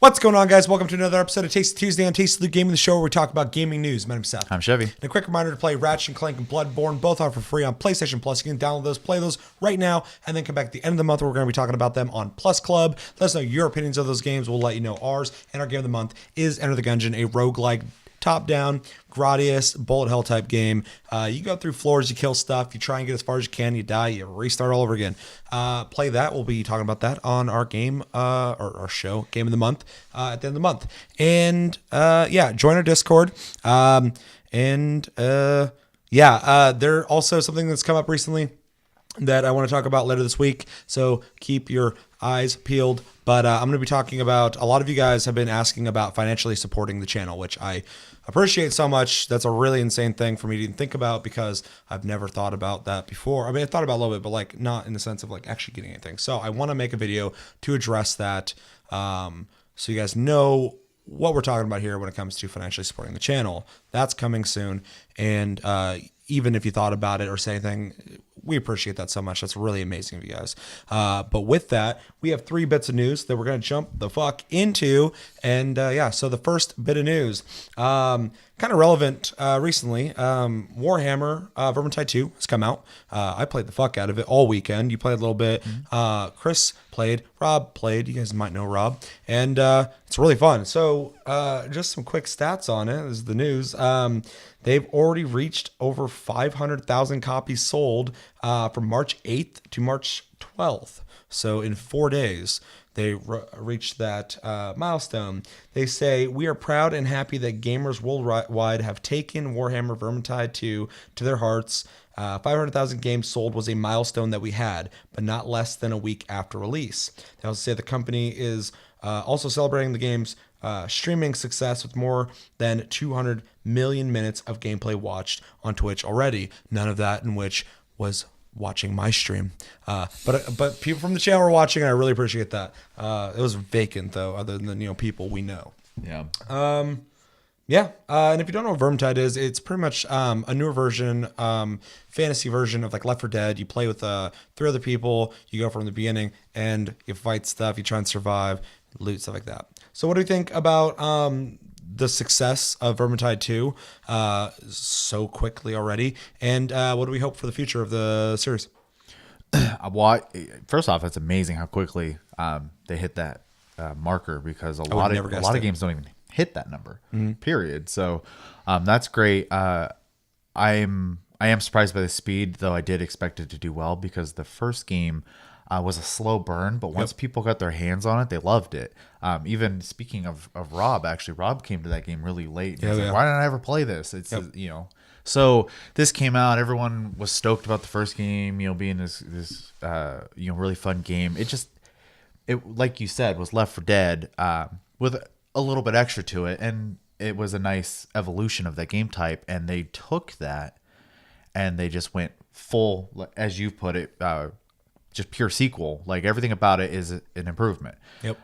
What's going on, guys? Welcome to another episode of Tasty Tuesday on Tasty Loot Gaming, the show where we talk about gaming news. My name's Seth. I'm Chevy. And a quick reminder to play Ratchet & Clank and Bloodborne. Both are for free on PlayStation Plus. You can download those, play those right now, and then come back at the end of the month. We're going to be talking about them on Plus Club. Let us know your opinions of those games. We'll let you know ours. And our game of the month is Enter the Gungeon, a roguelike top-down, Gradius, bullet hell type game. You go through floors, you kill stuff, you try and get as far as you can, you die, you restart all over again. Play that. We'll be talking about that on our game, or our show, Game of the Month, at the end of the month. And join our Discord. There also something that's come up recently that I want to talk about later this week, so keep your eyes peeled. But I'm going to be talking about, a lot of you guys have been asking about financially supporting the channel, which I appreciate so much. That's a really insane thing for me to even think about because I've never thought about that before. I mean, I thought about it a little bit, but like not in the sense of like actually getting anything. So I want to make a video to address that, so you guys know what we're talking about here when it comes to financially supporting the channel. That's coming soon. And even if you thought about it or say anything, we appreciate that so much. That's really amazing of you guys. But with that, we have 3 bits of news that we're going to jump the fuck into. And so the first bit of news, kind of relevant recently, Warhammer Vermintide II has come out. I played the fuck out of it all weekend. You played a little bit. Chris played. Rob played. You guys might know Rob. And it's really fun. So just some quick stats on it. This is the news. They've already reached over 500,000 copies sold from March 8th to March 12th. So in 4 days, they reached that milestone. They say, "We are proud and happy that gamers worldwide have taken Warhammer Vermintide 2 to their hearts. 500,000 games sold was a milestone that we had, but not less than a week after release." They also say the company is also celebrating the game's streaming success with more than 200 million minutes of gameplay watched on Twitch already. None of that in which was watching my stream. But people from the channel were watching, and I really appreciate that. It was vacant though, other than people we know. Yeah. And if you don't know what Vermintide is, it's pretty much a newer version, fantasy version of like Left 4 Dead. You play with 3 other people. You go from the beginning, and you fight stuff. You try and survive, loot, stuff like that. So what do you think about the success of Vermintide 2 so quickly already? And what do we hope for the future of the series? Well, first off, it's amazing how quickly they hit that marker, because a lot of games don't even hit that number. Period. So that's great. I am surprised by the speed, though. I did expect it to do well, because the first game was a slow burn, but once people got their hands on it, they loved it. Even speaking of Rob, actually, Rob came to that game really late. And like, why didn't I ever play this? It's So this came out, everyone was stoked about the first game, being this really fun game. It like you said, was Left 4 Dead with a little bit extra to it, and it was a nice evolution of that game type. And they took that and they just went full, as you put it, just pure sequel. Like, everything about it is an improvement. Yep.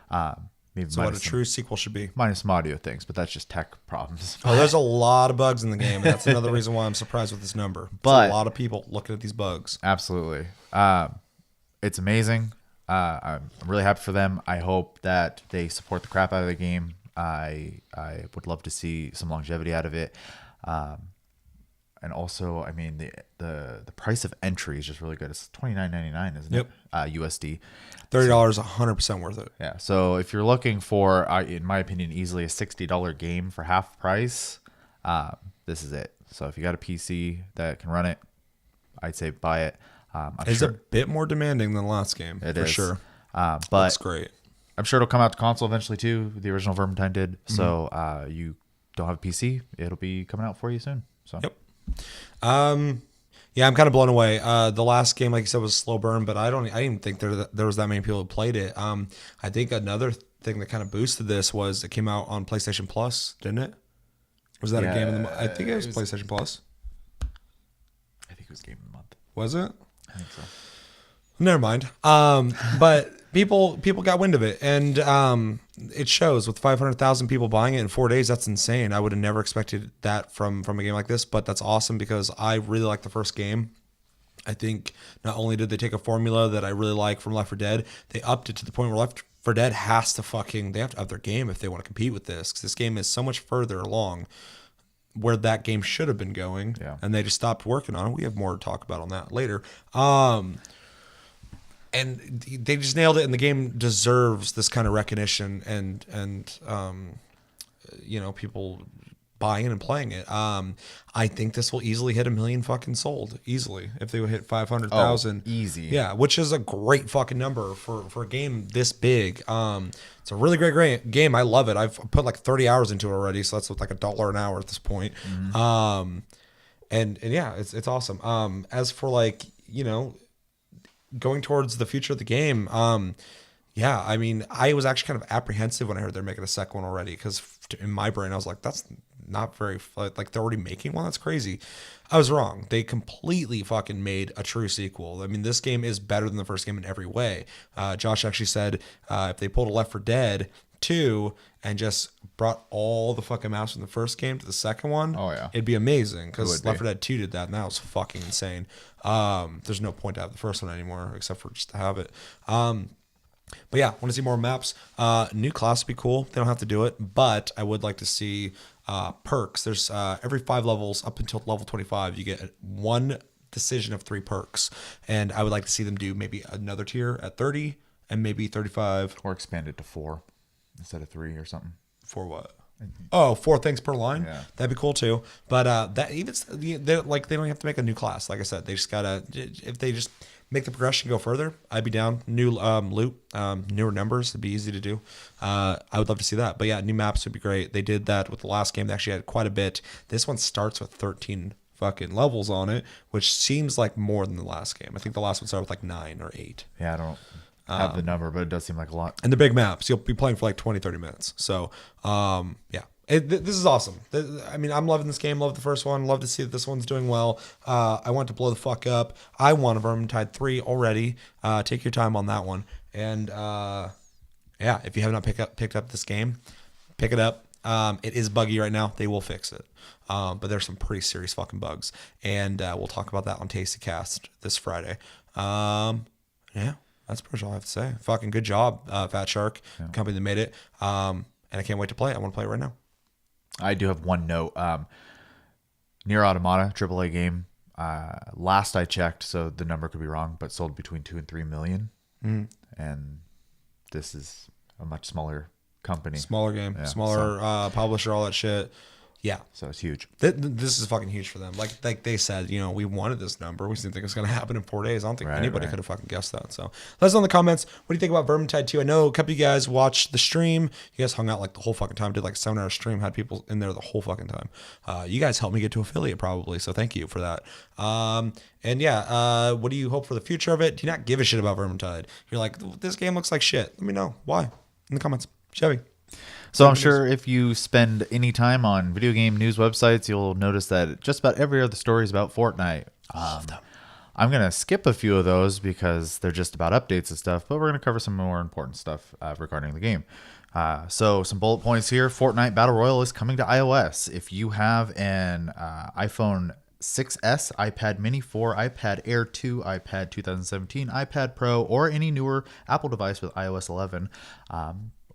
So what a true sequel should be. Minus some audio things, but that's just tech problems. Oh, there's a lot of bugs in the game. And that's another reason why I'm surprised with this number. But a lot of people looking at these bugs. Absolutely. It's amazing. I'm really happy for them. I hope that they support the crap out of the game. I would love to see some longevity out of it. And also, I mean, the price of entry is just really good. It's $29.99, isn't it? USD. $30, 100% worth it. Yeah. So if you're looking for, in my opinion, easily a $60 game for half price, this is it. So if you got a PC that can run it, I'd say buy it. It's a bit more demanding than the last game, for sure. But that's great. I'm sure it'll come out to console eventually too. The original Vermintide did. So you don't have a PC, it'll be coming out for you soon. So. Yep. I'm kind of blown away. The last game, like you said, was a slow burn, but I didn't think there was that many people who played it. I think another thing that kind of boosted this was it came out on PlayStation Plus, didn't it? Was that a game of the month? I think it was PlayStation Plus. I think it was game of the month. Was it? I think so. Never mind. But people got wind of it, and it shows with 500,000 people buying it in 4 days. That's insane. I would have never expected that from a game like this, but that's awesome because I really like the first game. I think not only did they take a formula that I really like from Left 4 Dead, they upped it to the point where Left For Dead has to they have to up their game if they want to compete with this, because this game is so much further along where that game should have been going, and they just stopped working on it. We have more to talk about on that later. And they just nailed it, and the game deserves this kind of recognition and people buying and playing it. I think this will easily hit 1 million fucking sold easily if they would hit 500,000. Easy. Yeah, which is a great fucking number for a game this big. It's a really great game. I love it. I've put like 30 hours into it already, so that's like $1 an hour at this point. And yeah, it's awesome. As for like, going towards the future of the game, yeah, I mean, I was actually kind of apprehensive when I heard they're making a second one already, because in my brain I was like, that's not very, like, they're already making one? That's crazy. I was wrong. They completely fucking made a true sequel. I mean, this game is better than the first game in every way. Josh actually said if they pulled a Left 4 Dead 2 and just brought all the fucking maps from the first game to the second one, it'd be amazing, because Left 4 Dead 2 did that, and that was fucking insane. There's no point to have the first one anymore except for just to have it. But yeah, want to see more maps. New class would be cool. They don't have to do it, but I would like to see perks. There's every 5 levels up until level 25, you get one decision of 3 perks, and I would like to see them do maybe another tier at 30 and maybe 35, or expand it to 4 instead of 3 or something. For what? Oh, 4 things per line. Yeah. That'd be cool too. But that even they don't have to make a new class. Like I said, they just gotta, if they just make the progression go further, I'd be down. New loot, newer numbers, it'd be easy to do. I would love to see that. But yeah, new maps would be great. They did that with the last game. They actually had quite a bit. This one starts with 13 fucking levels on it, which seems like more than the last game. I think the last one started with like 9 or 8. Yeah, I don't have the number, but it does seem like a lot. And the big maps, you'll be playing for like 20-30 minutes. So yeah, this is awesome. I mean, I'm loving this game. Love the first one. Love to see that this one's doing well. I want to blow the fuck up. I want a Vermintide 3 already. Take your time on that one. And yeah, if you have not picked up this game, pick it up. It is buggy right now. They will fix it. But there's some pretty serious fucking bugs. And we'll talk about that on Tasty Cast this Friday. Yeah. That's pretty much all I have to say. Fucking good job, Fat Shark, company that made it. And I can't wait to play it. I want to play it right now. I do have one note. Nier Automata, AAA game. Last I checked, so the number could be wrong, but sold between 2 and 3 million. And this is a much smaller company. Smaller game, smaller publisher, all that shit. Yeah. So it's huge. This is fucking huge for them. Like they said, we wanted this number. We didn't think it was going to happen in 4 days. I don't think anybody could have fucking guessed that. So let us know in the comments. What do you think about Vermintide 2? I know a couple of you guys watched the stream. You guys hung out like the whole fucking time. Did like a 7-hour stream. Had people in there the whole fucking time. You guys helped me get to affiliate probably. So thank you for that. And yeah, what do you hope for the future of it? Do you not give a shit about Vermintide? You're like, this game looks like shit. Let me know. Why? In the comments. Chevy. So I'm sure if you spend any time on video game news websites, you'll notice that just about every other story is about Fortnite. Love them. I'm going to skip a few of those because they're just about updates and stuff, but we're going to cover some more important stuff regarding the game. So some bullet points here. Fortnite Battle Royale is coming to iOS. If you have an iPhone 6S, iPad Mini 4, iPad Air 2, iPad 2017, iPad Pro, or any newer Apple device with iOS 11,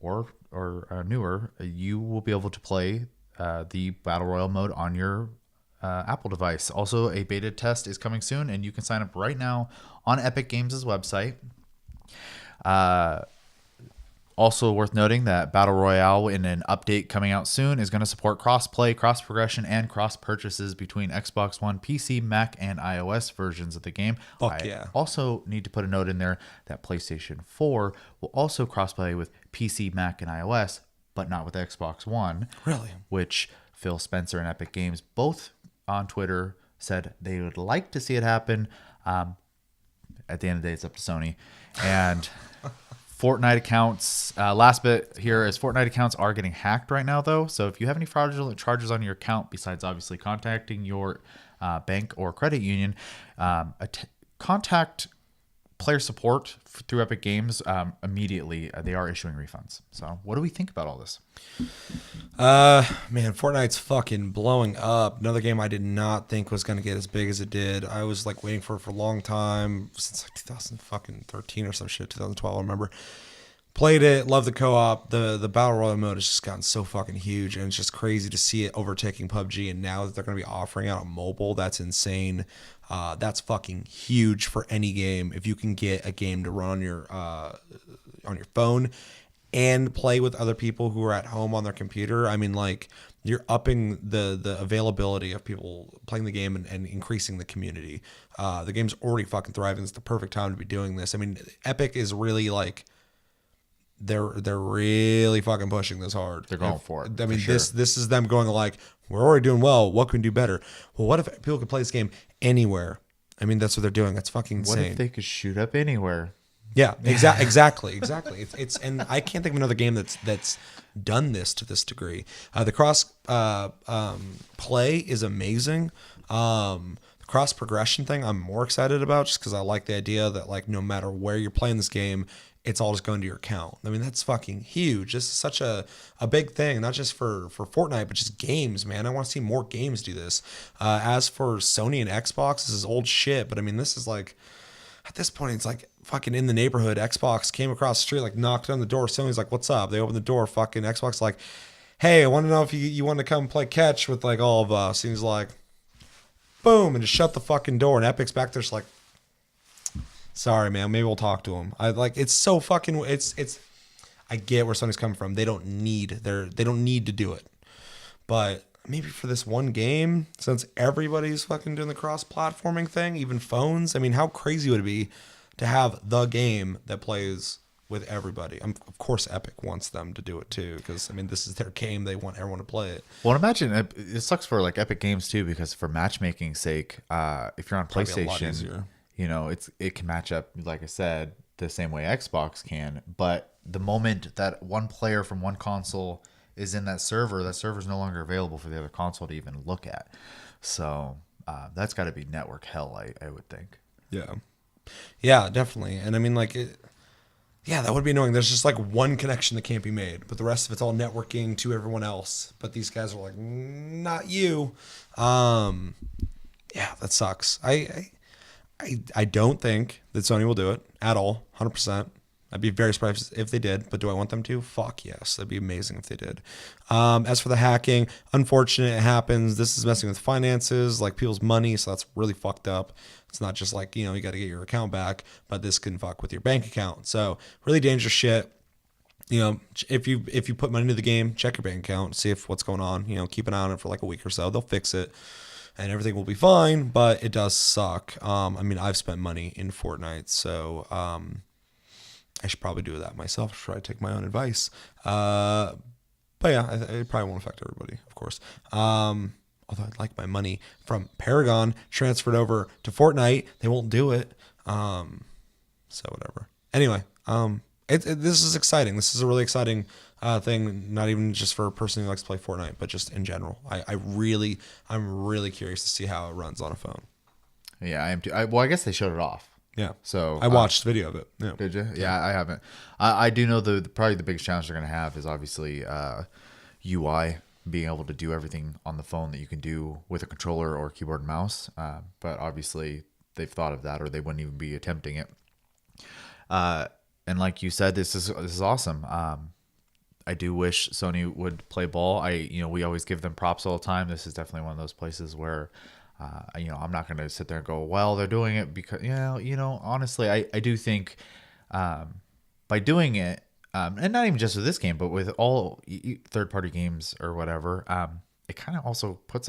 or newer, you will be able to play the Battle Royale mode on your Apple device. Also, a beta test is coming soon, and you can sign up right now on Epic Games' website. Also worth noting that Battle Royale, in an update coming out soon, is going to support cross-play, cross-progression, and cross-purchases between Xbox One, PC, Mac, and iOS versions of the game. Fuck yeah. Also need to put a note in there that PlayStation 4 will also cross-play with PC, Mac, and iOS, but not with Xbox One. Really? Which Phil Spencer and Epic Games, both on Twitter, said they would like to see it happen. At the end of the day, it's up to Sony. And Fortnite accounts, last bit here is Fortnite accounts are getting hacked right now, though. So if you have any fraudulent charges on your account, besides obviously contacting your bank or credit union, contact player support through Epic Games immediately. They are issuing refunds. So what do we think about all this? Man, Fortnite's fucking blowing up. Another game I did not think was going to get as big as it did. I was like waiting for it for a long time, since like 2013 or some shit, 2012, I remember. Played it, love the co-op. The battle royale mode has just gotten so fucking huge, and it's just crazy to see it overtaking PUBG. And now that they're going to be offering out on mobile, that's insane. That's fucking huge for any game. If you can get a game to run on your phone and play with other people who are at home on their computer, I mean, like, you're upping the availability of people playing the game and increasing the community. The game's already fucking thriving. It's the perfect time to be doing this. I mean, Epic is really like. They're really fucking pushing this hard. They're going for it. I mean, sure. this is them going like, we're already doing well. What can we do better? Well, what if people could play this game anywhere? I mean, that's what they're doing. That's fucking insane. What if they could shoot up anywhere? Yeah, exactly. It's and I can't think of another game that's done this to this degree. The cross play is amazing. The cross progression thing I'm more excited about just because I like the idea that like no matter where you're playing this game, it's all just going to your account. I mean, that's fucking huge. This is such a big thing, not just for Fortnite, but just games, man. I want to see more games do this. As for Sony and Xbox, this is old shit, but I mean, this is like, at this point, it's like fucking in the neighborhood. Xbox came across the street, like knocked on the door. Sony's like, what's up? They opened the door. Fucking Xbox like, hey, I want to know if you want to come play catch with like all of us. And he's like, boom, and just shut the fucking door. And Epic's back there just like, sorry, man. Maybe we'll talk to him. It's so fucking. It's. I get where Sony's coming from. They don't need to do it, but maybe for this one game, since everybody's fucking doing the cross-platforming thing, even phones. I mean, how crazy would it be to have the game that plays with everybody? Of course, Epic wants them to do it too, because I mean, this is their game. They want everyone to play it. Well, imagine it sucks for like Epic Games too, because for matchmaking's sake, if you're on PlayStation. You know, it can match up, like I said, the same way Xbox can. But the moment that one player from one console is in that server is no longer available for the other console to even look at. So that's got to be network hell, I would think. Yeah, definitely. And I mean, like, that would be annoying. There's just like one connection that can't be made, but the rest of it's all networking to everyone else. But these guys are like, not you. Yeah, that sucks. I don't think that Sony will do it at all, 100%. I'd be very surprised if they did, but do I want them to? Fuck yes. That'd be amazing if they did. As for the hacking, unfortunate it happens. This is messing with finances, like people's money, so that's really fucked up. It's not just like, you got to get your account back, but this can fuck with your bank account. So really dangerous shit. If you put money into the game, check your bank account, see if what's going on. Keep an eye on it for like a week or so. They'll fix it. And everything will be fine, but it does suck. I mean, I've spent money in Fortnite, so I should probably do that myself. Try to take my own advice. But yeah, it probably won't affect everybody, of course. Although I'd like my money from Paragon transferred over to Fortnite. They won't do it. So whatever. Anyway, this is exciting. This is a really exciting thing, not even just for a person who likes to play Fortnite, but just in general. I'm really curious to see how it runs on a phone. Yeah, I am too. Well, I guess they showed it off. Yeah. So I watched video of it. Yeah. Did you? Yeah, I haven't. I do know probably the biggest challenge they're going to have is obviously UI, being able to do everything on the phone that you can do with a controller or keyboard and mouse. But obviously they've thought of that, or they wouldn't even be attempting it. And like you said, this is awesome. I do wish Sony would play ball. We always give them props all the time. This is definitely one of those places where, I'm not going to sit there and go, well, they're doing it because, honestly, I do think by doing it, and not even just with this game, but with all third-party games or whatever, it kind of also puts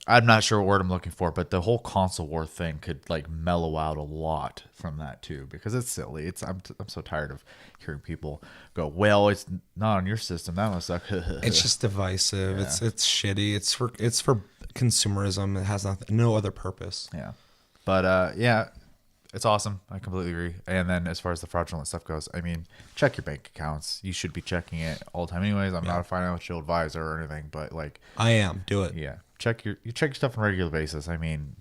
I'm not sure what word I'm looking for, but the whole console war thing could like mellow out a lot from that too, because it's silly. I'm so tired of hearing people go, well, it's not on your system. That must suck. It's just divisive. Yeah. It's shitty. It's for consumerism. It has no other purpose. Yeah. But yeah, it's awesome. I completely agree. And then as far as the fraudulent stuff goes, I mean, check your bank accounts. You should be checking it all the time anyways. I'm not a financial advisor or anything, but like I am. Do it. Yeah. Check your stuff on a regular basis. I mean,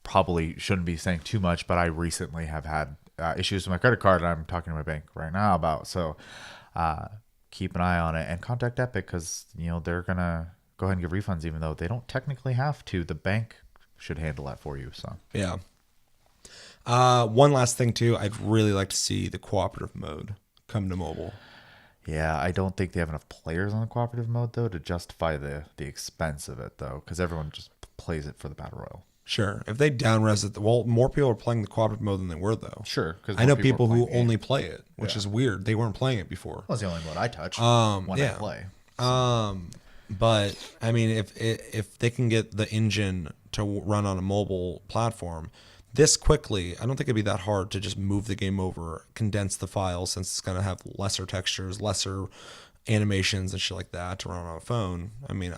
probably shouldn't be saying too much, but I recently have had issues with my credit card that I'm talking to my bank right now about. So keep an eye on it and contact Epic, because they're gonna go ahead and give refunds, even though they don't technically have to. The bank should handle that for you. So yeah, One last thing too, I'd really like to see the cooperative mode come to mobile. Yeah, I don't think they have enough players on the cooperative mode though to justify the expense of it though, because everyone just plays it for the battle royale. Sure, if they down-res it, well, more people are playing the cooperative mode than they were though. Sure, because I know people who only play it, which is weird. They weren't playing it before. That was the only mode I touched when I play. So. But I mean, if they can get the engine to run on a mobile platform this quickly, I don't think it'd be that hard to just move the game over, condense the files since it's going to have lesser textures, lesser animations and shit like that to run on a phone. I mean,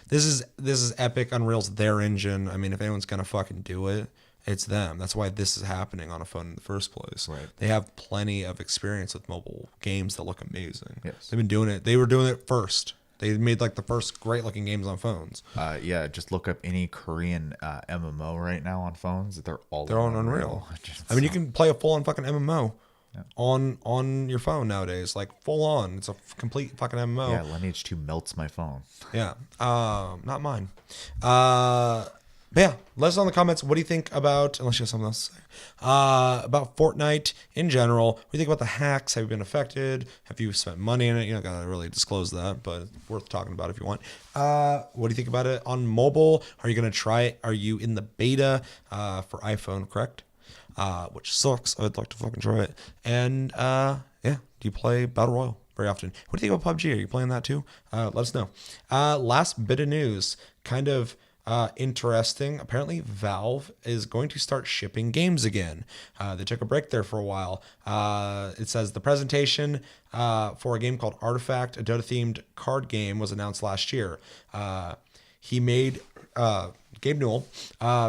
this is Epic. Unreal's their engine. I mean, if anyone's going to fucking do it, it's them. That's why this is happening on a phone in the first place. Right. They have plenty of experience with mobile games that look amazing. Yes. They've been doing it. They were doing it first. They made like the first great looking games on phones. Yeah, just look up any Korean MMO right now on phones. They're on Unreal. I mean, you can play a full on fucking MMO on your phone nowadays, like full on. It's a complete fucking MMO. Yeah, Lineage 2 melts my phone. Yeah, not mine. But yeah, let us know in the comments. What do you think about, unless you have something else to say, about Fortnite in general? What do you think about the hacks? Have you been affected? Have you spent money in it? You're not going to really disclose that, but it's worth talking about if you want. What do you think about it on mobile? Are you going to try it? Are you in the beta for iPhone, correct? Which sucks. I'd like to fucking try it. And yeah, do you play Battle Royale very often? What do you think about PUBG? Are you playing that too? Let us know. Last bit of news, kind of interesting. Apparently Valve is going to start shipping games again. They took a break there for a while. It says the presentation for a game called Artifact, a Dota themed card game, was announced last year. Gabe Newell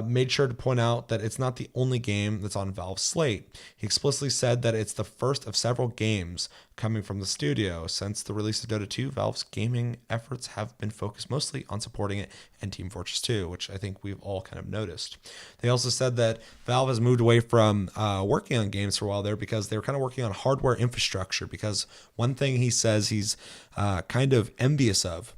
made sure to point out that it's not the only game that's on Valve's slate. He explicitly said that it's the first of several games coming from the studio. Since the release of Dota 2, Valve's gaming efforts have been focused mostly on supporting it and Team Fortress 2, which I think we've all kind of noticed. They also said that Valve has moved away from working on games for a while there because they were kind of working on hardware infrastructure, because one thing he says he's kind of envious of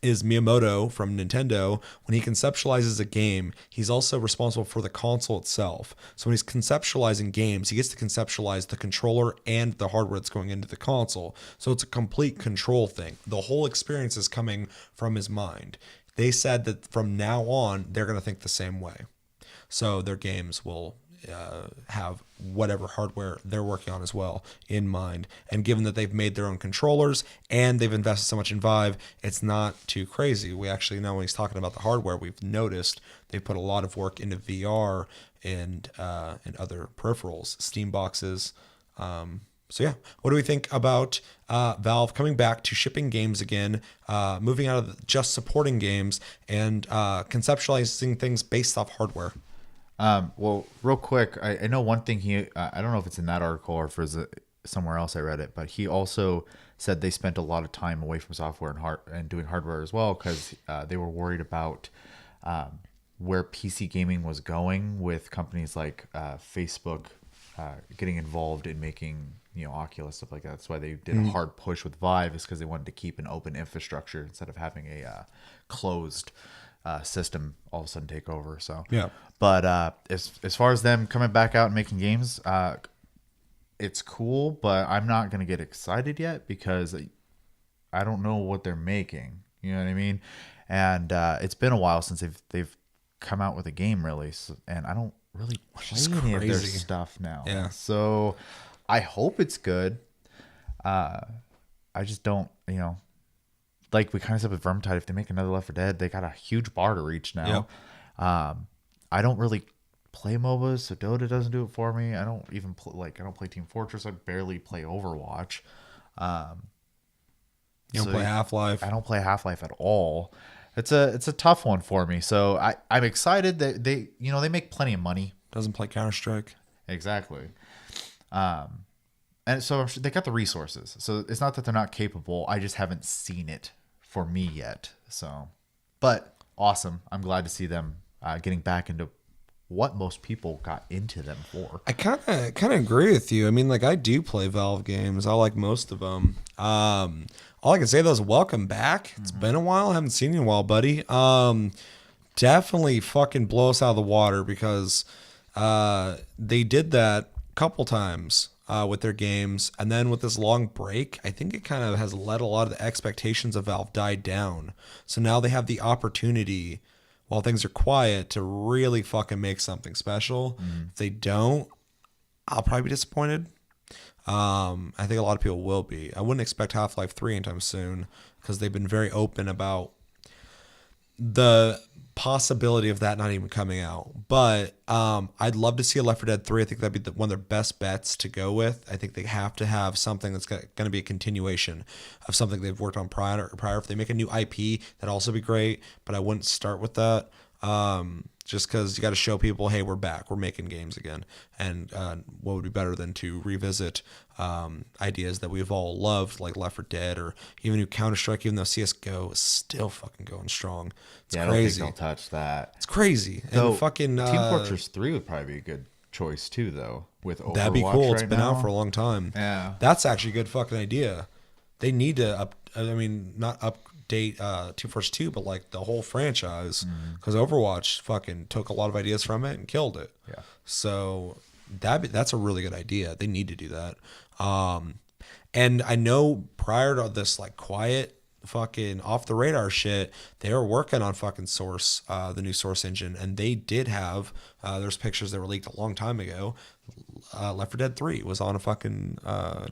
is Miyamoto from Nintendo. When he conceptualizes a game, he's also responsible for the console itself. So when he's conceptualizing games, he gets to conceptualize the controller and the hardware that's going into the console. So it's a complete control thing. The whole experience is coming from his mind. They said that from now on, they're going to think the same way. So their games will have whatever hardware they're working on as well in mind. And given that they've made their own controllers and they've invested so much in Vive, it's not too crazy. We actually know when he's talking about the hardware, we've noticed they've put a lot of work into VR and other peripherals, Steam boxes. So yeah, what do we think about Valve coming back to shipping games again, moving out of just supporting games and conceptualizing things based off hardware? Well, real quick, I know one thing I don't know if it's in that article or if it's somewhere else I read it, but he also said they spent a lot of time away from software and doing hardware as well because they were worried about where PC gaming was going with companies like Facebook getting involved in making Oculus, stuff like that. That's why they did a hard push with Vive, is because they wanted to keep an open infrastructure instead of having a closed system all of a sudden take over. So yeah. But as far as them coming back out and making games, it's cool, but I'm not gonna get excited yet because I don't know what they're making. You know what I mean? And it's been a while since they've come out with a game really, and I don't really play any of their stuff now. Yeah. So I hope it's good. I just don't, like we kind of said with Vermintide, if they make another Left 4 Dead, they got a huge bar to reach now. Yep. I don't really play MOBAs, so Dota doesn't do it for me. I don't even I don't play Team Fortress. I barely play Overwatch. You don't play Half-Life. I don't play Half-Life at all. It's a tough one for me. So I'm excited that they make plenty of money. Doesn't play Counter-Strike. Exactly. And so I'm sure they got the resources. So it's not that they're not capable. I just haven't seen it for me yet. So, but awesome. I'm glad to see them getting back into what most people got into them for. I kind of agree with you. I mean, like, I do play Valve games. I like most of them. All I can say though is welcome back. It's been a while. I haven't seen you in a while, buddy. Definitely fucking blow us out of the water because They did that a couple times with their games, and then with this long break, I think it kind of has let a lot of the expectations of Valve die down. So now they have the opportunity, while things are quiet, to really fucking make something special. If they don't, I'll probably be disappointed. I think a lot of people will be. I wouldn't expect Half-Life 3 anytime soon because they've been very open about the possibility of that not even coming out. But I'd love to see a Left 4 Dead 3. I think that'd be one of their best bets to go with. I think they have to have something that's going to be a continuation of something they've worked on prior. If they make a new IP, that'd also be great. But I wouldn't start with that. Just because you got to show people, hey, we're back, we're making games again. And what would be better than to revisit ideas that we've all loved, like Left 4 Dead or even new Counter-Strike, even though CSGO is still fucking going strong. It's crazy. I don't think they'll touch that. It's crazy. Though, and fucking Team Fortress 3 would probably be a good choice too, though, with Overwatch. That'd be cool. It's been now. out for a long time. Yeah. That's actually a good fucking idea. They need to not update Team Fortress 2, but like the whole franchise, because Overwatch fucking took a lot of ideas from it and killed it. Yeah. So that's a really good idea. They need to do that. And I know prior to this like quiet fucking off the radar shit, they were working on fucking Source, the new Source engine, and they did have there's pictures that were leaked a long time ago. Left 4 Dead 3 was on a fucking a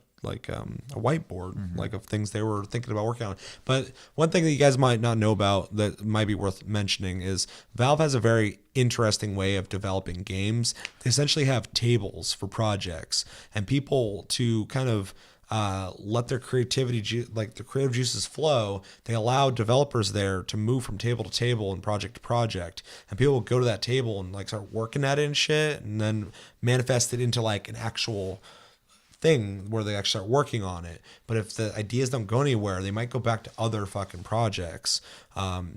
whiteboard, like of things they were thinking about working on. But one thing that you guys might not know about that might be worth mentioning is Valve has a very interesting way of developing games. They essentially have tables for projects and people to kind of let their creativity, like their creative juices flow. They allow developers there to move from table to table and project to project, and people will go to that table and like start working at it and shit, and then manifest it into like an actual thing where they actually start working on it. But if the ideas don't go anywhere, they might go back to other fucking projects.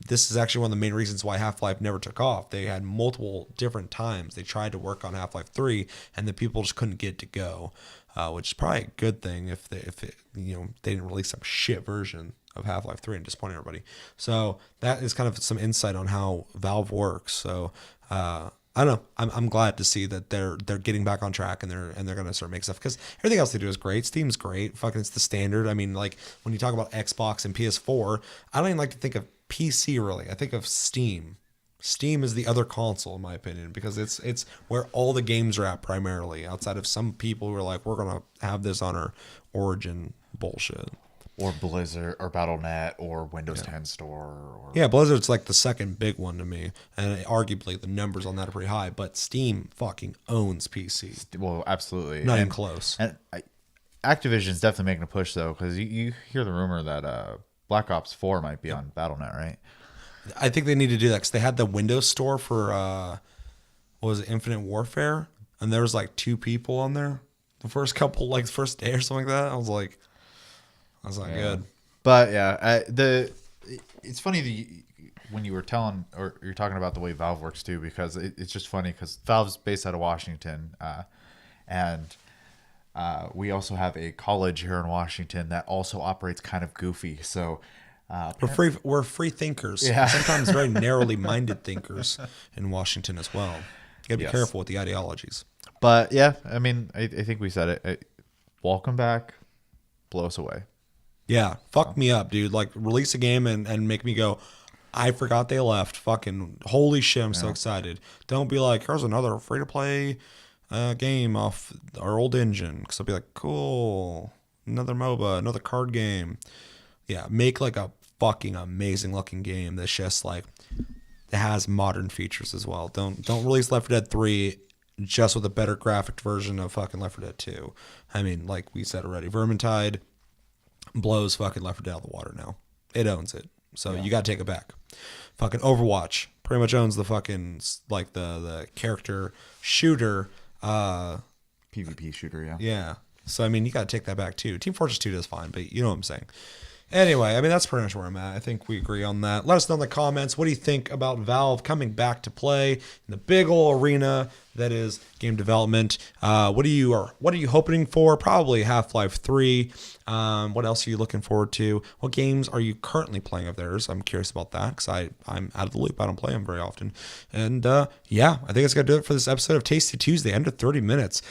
This is actually one of the main reasons why Half-Life never took off. They had multiple different times they tried to work on Half-Life 3 and the people just couldn't get it to go, which is probably a good thing if they didn't release some shit version of Half-Life 3 and disappoint everybody. So that is kind of some insight on how Valve works. So I don't know. I'm glad to see that they're getting back on track and they're gonna start making stuff, because everything else they do is great. Steam's great. Fucking, it's the standard. I mean, like when you talk about Xbox and PS4, I don't even like to think of PC really. I think of Steam. Steam is the other console in my opinion, because it's where all the games are at primarily. Outside of some people who are like, we're gonna have this on our Origin bullshit. Or Blizzard, or Battle.net, or Windows 10 Store. Yeah, Blizzard's like the second big one to me, and arguably the numbers on that are pretty high. But Steam fucking owns PC. Well, absolutely, not even close. And Activision's definitely making a push though, because you hear the rumor that Black Ops 4 might be on Battle.net, right? I think they need to do that because they had the Windows Store for what was it, Infinite Warfare, and there was like 2 people on there the first couple, like the first day or something like that. I was like, that's not good. But yeah, it's funny when you were telling, or you're talking about the way Valve works too, because it's just funny because Valve's based out of Washington, and we also have a college here in Washington that also operates kind of goofy. So we're free thinkers. Yeah. Sometimes very narrowly minded thinkers in Washington as well. You gotta be careful with the ideologies. But yeah, I mean, I think we said it. Welcome back, blow us away. Yeah, fuck me up, dude. Like, release a game and make me go, I forgot they left. Fucking holy shit, I'm so excited. Don't be like, here's another free-to-play game off our old engine. Because I'll be like, cool, another MOBA, another card game. Yeah, make like a fucking amazing-looking game that's just like, that has modern features as well. Don't release Left 4 Dead 3 just with a better graphic version of fucking Left 4 Dead 2. I mean, like we said already, Vermintide blows fucking Left 4 Dead out of the water now. It owns it. So you got to take it back. Fucking Overwatch pretty much owns the fucking, like, the character shooter. PvP shooter, yeah. Yeah. So, I mean, you got to take that back, too. Team Fortress 2 does fine, but you know what I'm saying. Anyway, I mean, that's pretty much where I'm at. I think we agree on that. Let us know in the comments. What do you think about Valve coming back to play in the big old arena that is game development. What are you hoping for? Probably Half-Life 3. What else are you looking forward to? What games are you currently playing of theirs? I'm curious about that because I'm out of the loop. I don't play them very often. And yeah, I think it's going to do it for this episode of Tasty Tuesday, under 30 minutes,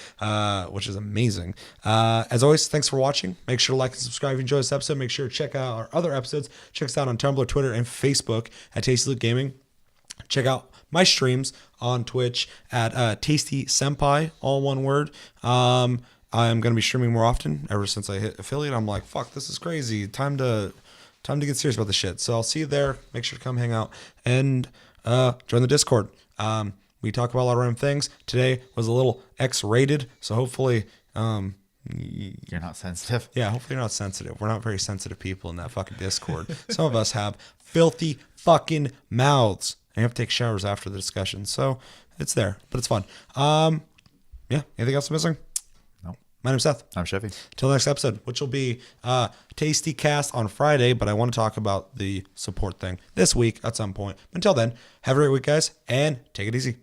which is amazing. As always, thanks for watching. Make sure to like and subscribe if you enjoyed this episode. Make sure to check out our other episodes. Check us out on Tumblr, Twitter, and Facebook at Tasty Loot Gaming. Check out my streams on Twitch at Tasty Senpai, all one word. I'm going to be streaming more often. Ever since I hit affiliate, I'm like, fuck, this is crazy. Time to get serious about this shit. So I'll see you there. Make sure to come hang out and join the Discord. We talk about a lot of random things. Today was a little X-rated, so hopefully you're not sensitive. Yeah, hopefully you're not sensitive. We're not very sensitive people in that fucking Discord. Some of us have filthy fucking mouths. And you have to take showers after the discussion. So it's there, but it's fun. Yeah, anything else I'm missing? No. My name's Seth. I'm Chevy. Till the next episode, which will be Tasty Cast on Friday, but I want to talk about the support thing this week at some point. Until then, have a great week, guys, and take it easy.